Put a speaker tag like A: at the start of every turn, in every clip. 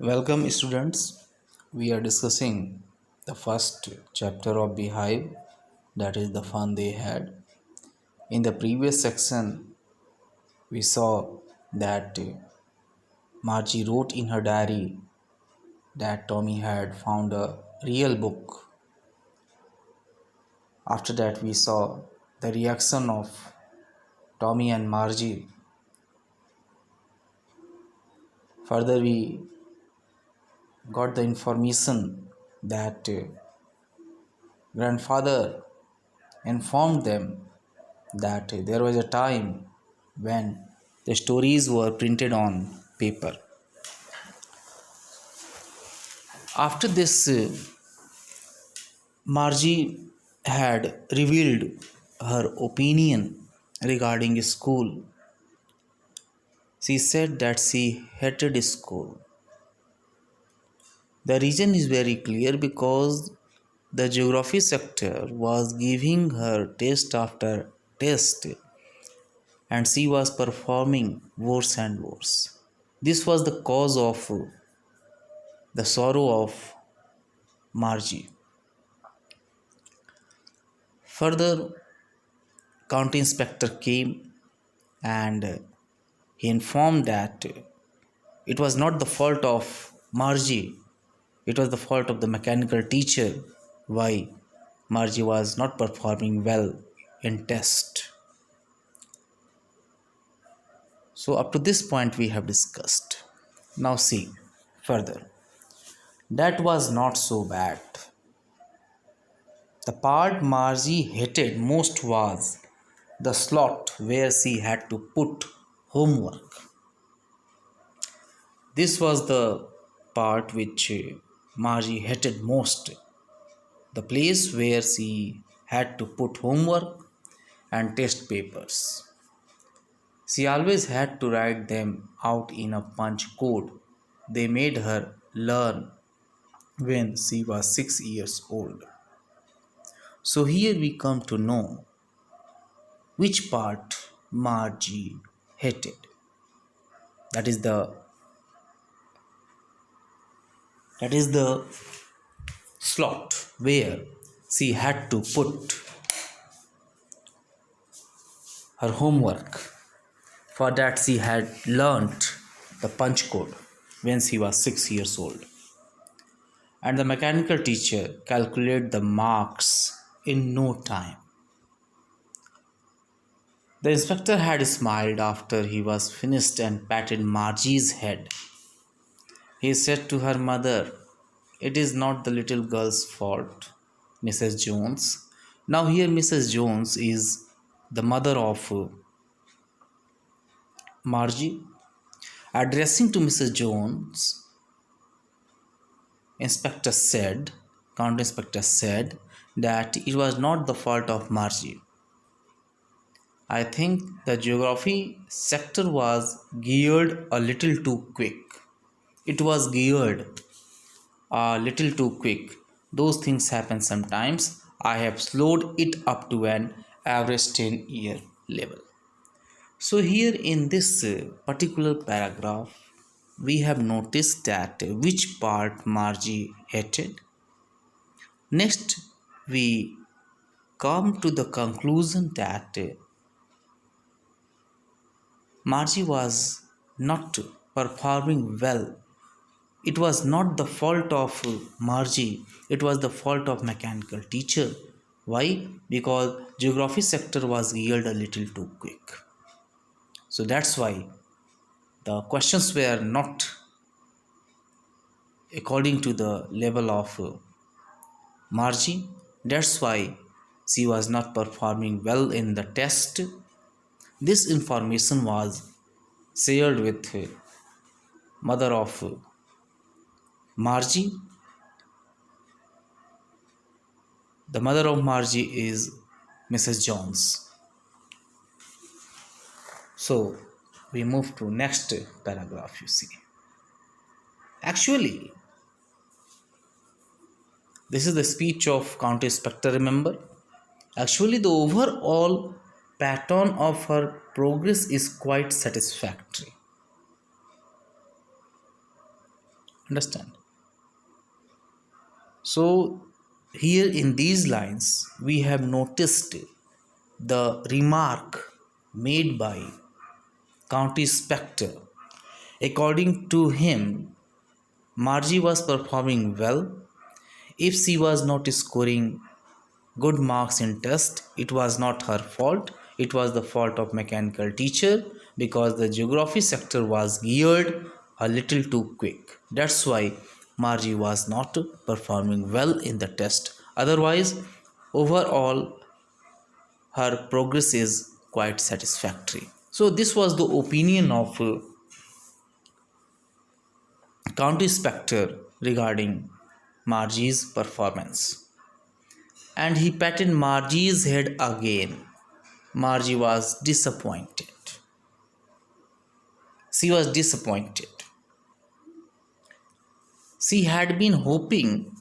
A: Welcome, students. We are discussing the first chapter of Beehive, that is the fun they had. In the previous section, we saw that Margie wrote in her diary that Tommy had found a real book. After that, we saw the reaction of Tommy and Margie. Further, we got the information that grandfather informed them that there was a time when the stories were printed on paper. After this, Margie had revealed her opinion regarding school. She said that she hated school. The reason is very clear because the geography sector was giving her test after test and she was performing worse and worse. This was the cause of the sorrow of Margie. Further, county inspector came and he informed that it was not the fault of Margie, it was the fault of the mechanical teacher why Margie was not performing well in test. So up to this point we have discussed. Now see further. That was not so bad. The part Margie hated most was the slot where she had to put homework. This was the part which Margie hated most. The place where she had to put homework and test papers. She always had to write them out in a punch code. They made her learn when she was 6 years old. So here we come to know which part Margie hated. That is the slot where she had to put her homework. For that she had learnt the punch code when she was 6 years old. And the mechanical teacher calculated the marks in no time. The inspector had smiled after he was finished and patted Margie's head. He said to her mother, "It is not the little girl's fault, Mrs. Jones." Now, here, Mrs. Jones is the mother of Margie. Addressing to Mrs. Jones, County Inspector said that it was not the fault of Margie. I think the geography sector was geared a little too quick. It was geared a little too quick. Those things happen sometimes. I have slowed it up to an average 10-year level. So here in this particular paragraph, we have noticed that which part Margie hated. Next, we come to the conclusion that Margie was not performing well. It was not the fault of Margie, it was the fault of mechanical teacher. Why? Because geography sector was geared a little too quick. So that's why the questions were not according to the level of Margie. That's why she was not performing well in the test. This information was shared with mother of Margie. The mother of Margie is Mrs. Jones. So we move to next paragraph. You see, actually, this is the speech of County Inspector. Remember, actually, the overall pattern of her progress is quite satisfactory. Understand? So, here in these lines, we have noticed the remark made by County Inspector. According to him, Margie was performing well. If she was not scoring good marks in test, it was not her fault. It was the fault of mechanical teacher because the geography sector was geared a little too quick. That's why Margie was not performing well in the test. Otherwise, overall, her progress is quite satisfactory. So this was the opinion of County Inspector regarding Margie's performance. And he patted Margie's head again. Margie was disappointed. She was disappointed. She had been hoping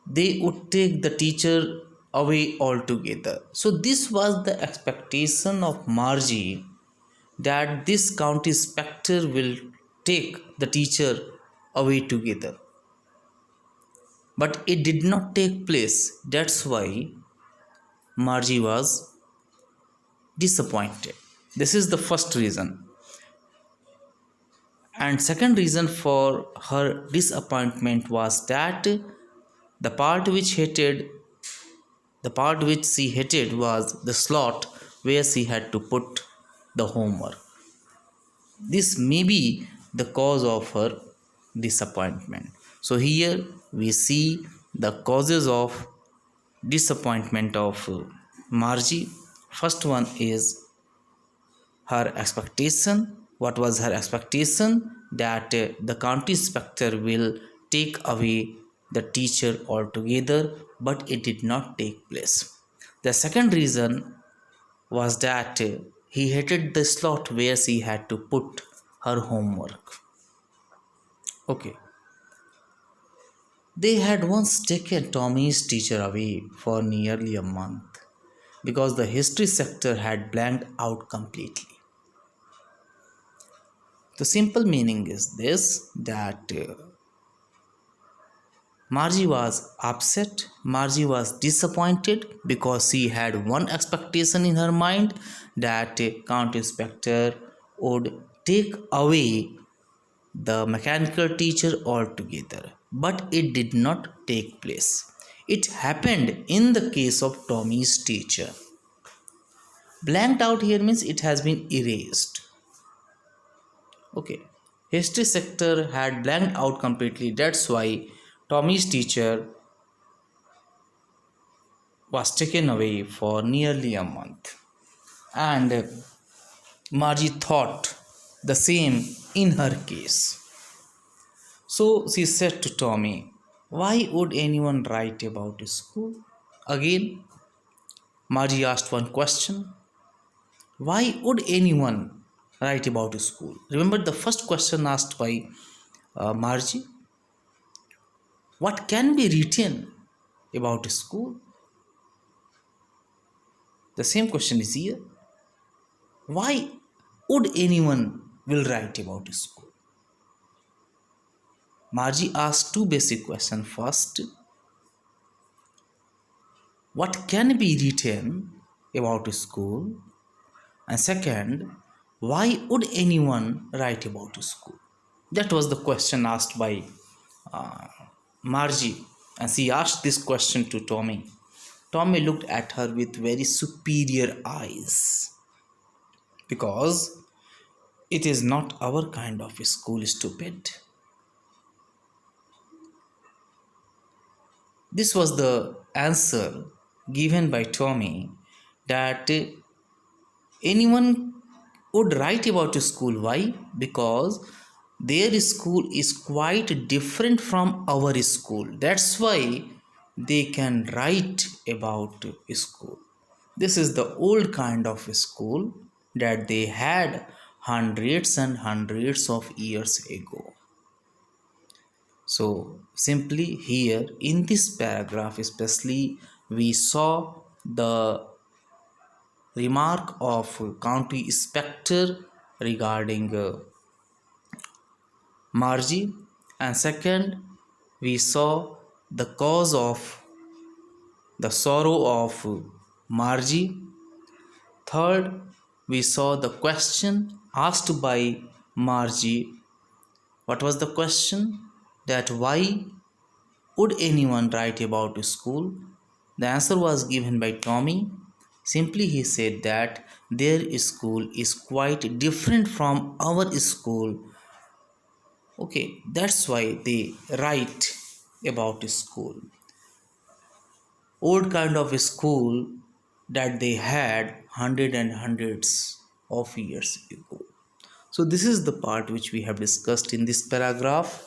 A: they would take the teacher away altogether. So, this was the expectation of Margie that this county inspector will take the teacher away together. But it did not take place. That's why Margie was disappointed. This is the first reason. And second reason for her disappointment was that the part which hated the part which she hated was the slot where she had to put the homework. This may be the cause of her disappointment. So here we see the causes of disappointment of Margie. First one is her expectation. What was her expectation? That the county inspector will take away the teacher altogether, but it did not take place. The second reason was that he hated the slot where she had to put her homework. Okay. They had once taken Tommy's teacher away for nearly a month because the history sector had blanked out completely. The simple meaning is this, that Margie was upset, Margie was disappointed because she had one expectation in her mind that county inspector would take away the mechanical teacher altogether, but it did not take place. It happened in the case of Tommy's teacher. Blanked out here means it has been erased. Okay. History sector had blanked out completely. That's why Tommy's teacher was taken away for nearly a month. And Margie thought the same in her case. So she said to Tommy, "Why would anyone write about school?" Again, Margie asked one question. Why would anyone write about school? Remember the first question asked by Margie? What can be written about school? The same question is here. Why would anyone will write about school? Margie asked two basic questions. First, what can be written about school? And second, why would anyone write about school? That was the question asked by Margie, and she asked this question to Tommy. Tommy looked at her with very superior eyes because it is not our kind of school, stupid. This was the answer given by Tommy, that anyone would write about a school. Why? Because their school is quite different from our school. That's why they can write about a school. This is the old kind of school that they had hundreds and hundreds of years ago. So simply here in this paragraph especially, we saw the remark of county inspector regarding Margie, And second, we saw the cause of the sorrow of Margie. Third, we saw the question asked by Margie. What was the question? That why would anyone write about school? The answer was given by Tommy. Simply, he said that their school is quite different from our school. Okay, that's why they write about school. Old kind of school that they had hundreds of years ago. So this is the part which we have discussed in this paragraph.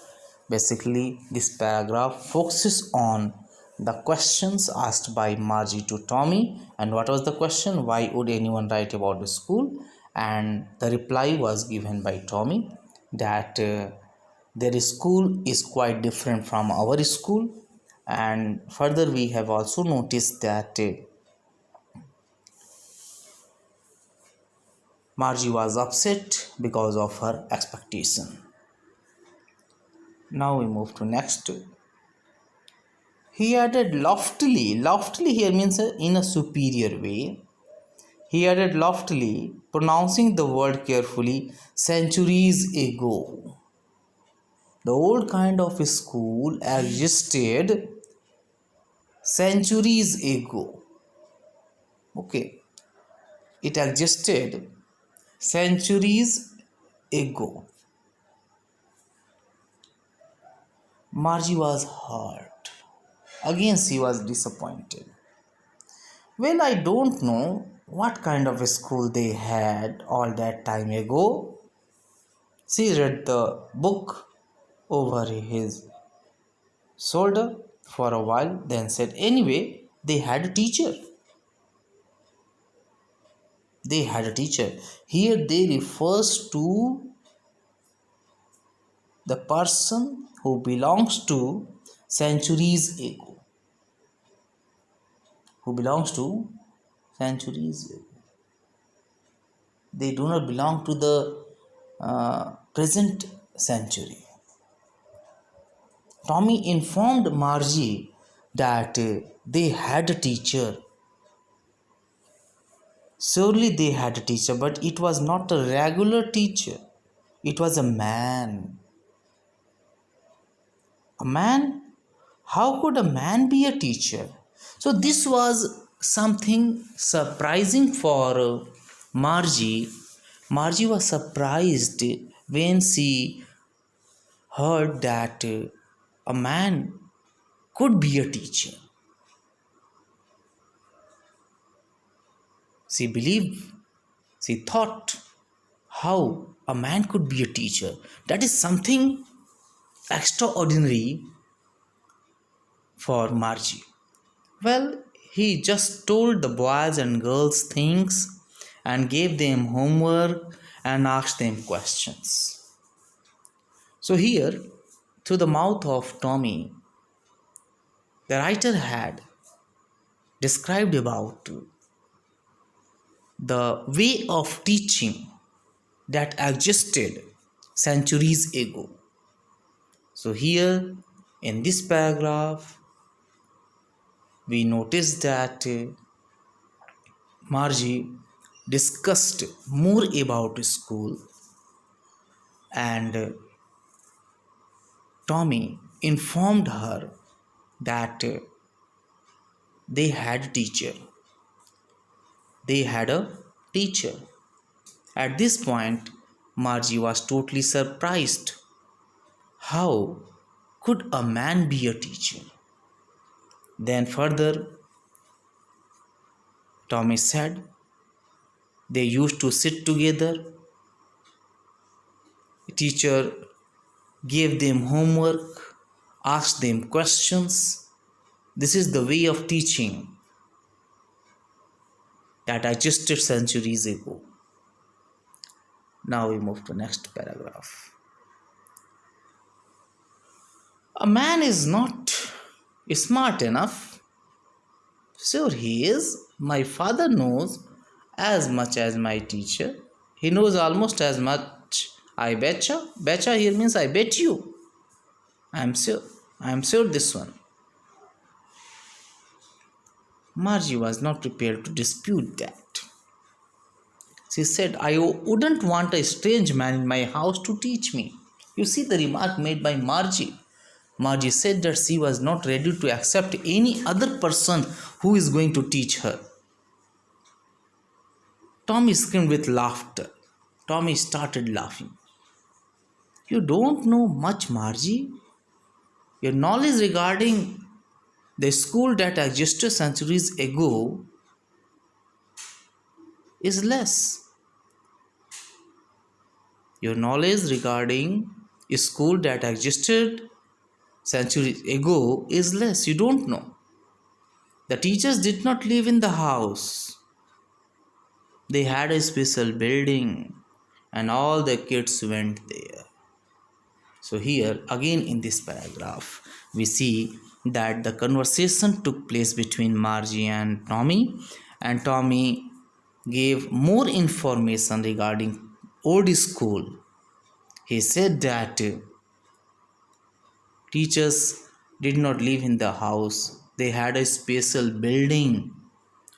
A: Basically, this paragraph focuses on the questions asked by Margie to Tommy. And what was the question? Why would anyone write about the school? And the reply was given by Tommy that their school is quite different from our school. And further, we have also noticed that Margie was upset because of her expectation. Now we move to next. He added loftily. Loftily here means in a superior way. He added loftily, pronouncing the word carefully, centuries ago. The old kind of school existed centuries ago. Okay. It existed centuries ago. Margie was hurt. Again, she was disappointed. Well, I don't know what kind of a school they had all that time ago. She read the book over his shoulder for a while, then said, anyway, they had a teacher. They had a teacher. Here they refers to the person who belongs to centuries ago. Who belongs to centuries ago. They do not belong to the present century. Tommy informed Margie that they had a teacher. Surely they had a teacher, but it was not a regular teacher. It was a man. A man? How could a man be a teacher? So this was something surprising for Margie. Margie was surprised when she heard that a man could be a teacher. She believed, she thought how a man could be a teacher. That is something extraordinary for Margie. Well, he just told the boys and girls things and gave them homework and asked them questions. So here, through the mouth of Tommy, the writer had described about the way of teaching that existed centuries ago. So here in this paragraph, we notice that Margie discussed more about school and Tommy informed her that they had a teacher. They had a teacher. At this point, Margie was totally surprised. How could a man be a teacher? Then further, Tommy said they used to sit together. The teacher gave them homework, asked them questions. This is the way of teaching that existed centuries ago. Now we move to next paragraph. A man is not smart enough. Sure he is. My father knows as much as my teacher. He knows almost as much. I betcha. Betcha here means I bet you. I am sure. I am sure this one. Margie was not prepared to dispute that. She said, I wouldn't want a strange man in my house to teach me. You see the remark made by Margie. Margie said that she was not ready to accept any other person who is going to teach her. Tommy screamed with laughter. Tommy started laughing. You don't know much, Margie. Your knowledge regarding the school that existed centuries ago is less. Your knowledge regarding a school that existed centuries ago is less. You don't know. The teachers did not live in the house. They had a special building and all the kids went there. So here again in this paragraph we see that the conversation took place between Margie and Tommy gave more information regarding old school. He said that teachers did not live in the house. They had a special building.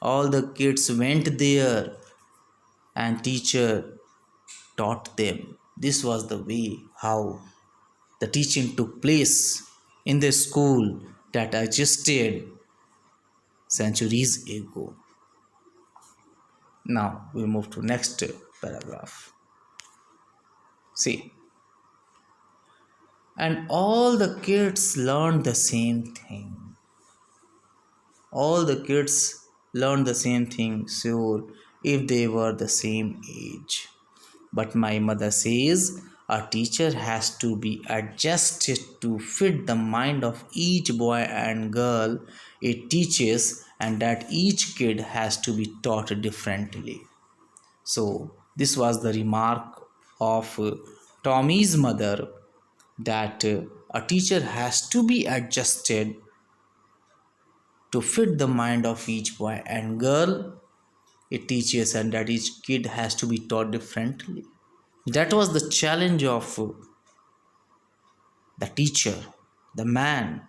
A: All the kids went there and teacher taught them. This was the way how the teaching took place in the school that existed centuries ago. Now we move to next paragraph. See, and all the kids learned the same thing. All the kids learned the same thing, sure, if they were the same age. But my mother says a teacher has to be adjusted to fit the mind of each boy and girl it teaches, and that each kid has to be taught differently. So, this was the remark of Tommy's mother that a teacher has to be adjusted to fit the mind of each boy and girl it teaches, and that each kid has to be taught differently. That was the challenge of the teacher, the man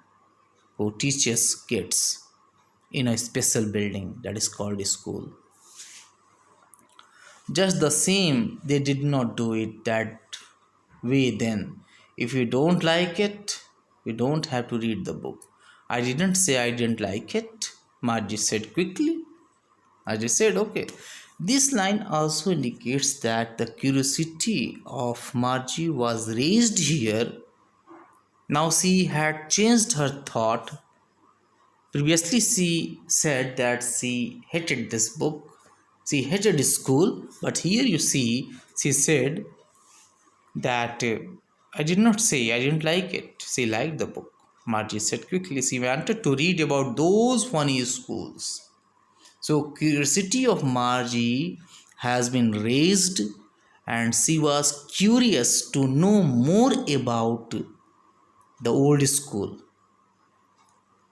A: who teaches kids in a special building that is called a school. Just the same, they did not do it that way then. If you don't like it, you don't have to read the book. I didn't say I didn't like it, Margie said quickly. I just said, okay. This line also indicates that the curiosity of Margie was raised here. Now she had changed her thought. Previously, she said that she hated this book. She hated school. But here you see, she said that I did not say I didn't like it. She liked the book. Margie said quickly she wanted to read about those funny schools. So curiosity of Margie has been raised and she was curious to know more about the old school.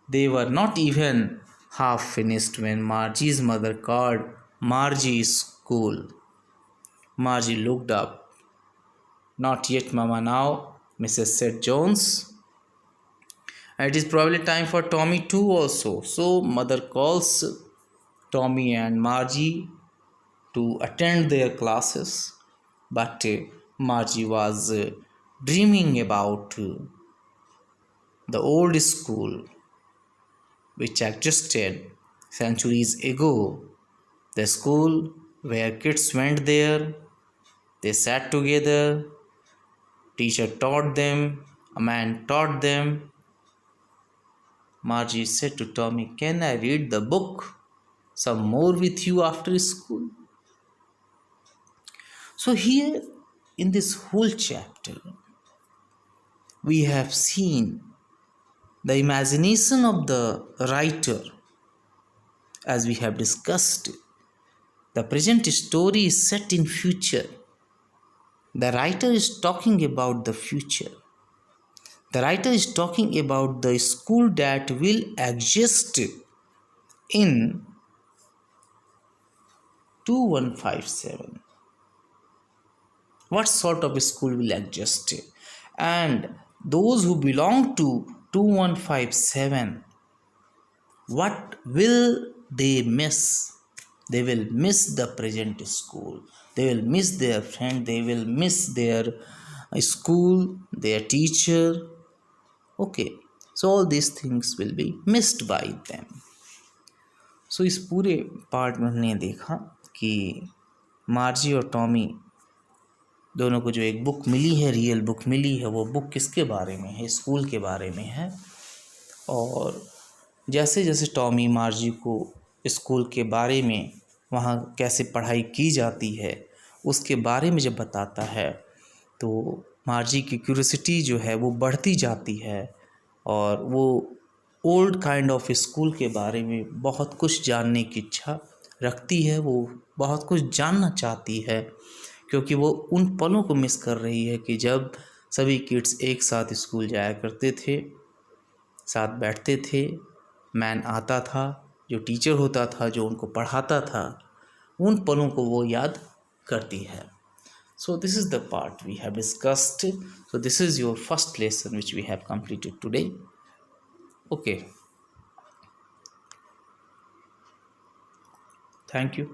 A: They were not even half finished when Margie's mother called Margie's school. Margie looked up. Not yet, Mama, now, Mrs. said Jones. And it is probably time for Tommy too also. So mother calls Tommy and Margie to attend their classes. But Margie was dreaming about the old school which existed centuries ago. The school where kids went there, they sat together, teacher taught them, a man taught them. Margie said to Tommy, can I read the book some more with you after school? So here in this whole chapter, we have seen the imagination of the writer. As we have discussed, the present story is set in future. The writer is talking about the future. The writer is talking about the school that will exist in 2157. What sort of school will exist? And those who belong to 2157, what will they miss? They will miss the present school. They will miss their friend. They will miss their school, their teacher. Okay, so all these things will be missed by them. सो इस पूरे part में हमने देखा कि मार्जी और Tommy दोनों को जो एक बुक मिली है, रियल बुक मिली है, वो बुक किसके बारे में है? स्कूल के बारे में है। और जैसे जैसे टॉमी मार्जी को स्कूल के बारे में, वहाँ कैसे पढ़ाई की जाती है, उसके बारे में जब बताता है तो मार्जी की क्यूरियोसिटी जो है वो बढ़ती जाती है और वो ओल्ड काइंड ऑफ स्कूल के बारे में बहुत कुछ जानने की इच्छा रखती है। वो बहुत कुछ जानना चाहती है क्योंकि वो उन पलों को मिस कर रही है कि जब सभी किड्स एक साथ स्कूल जाया करते थे, साथ बैठते थे, मैन आता था, जो टीचर होता था, जो उनको पढ़ाता था, उन पलों को वो याद करती है। So this is the part we have discussed. So this is your first lesson which we have completed today. Okay. Thank you.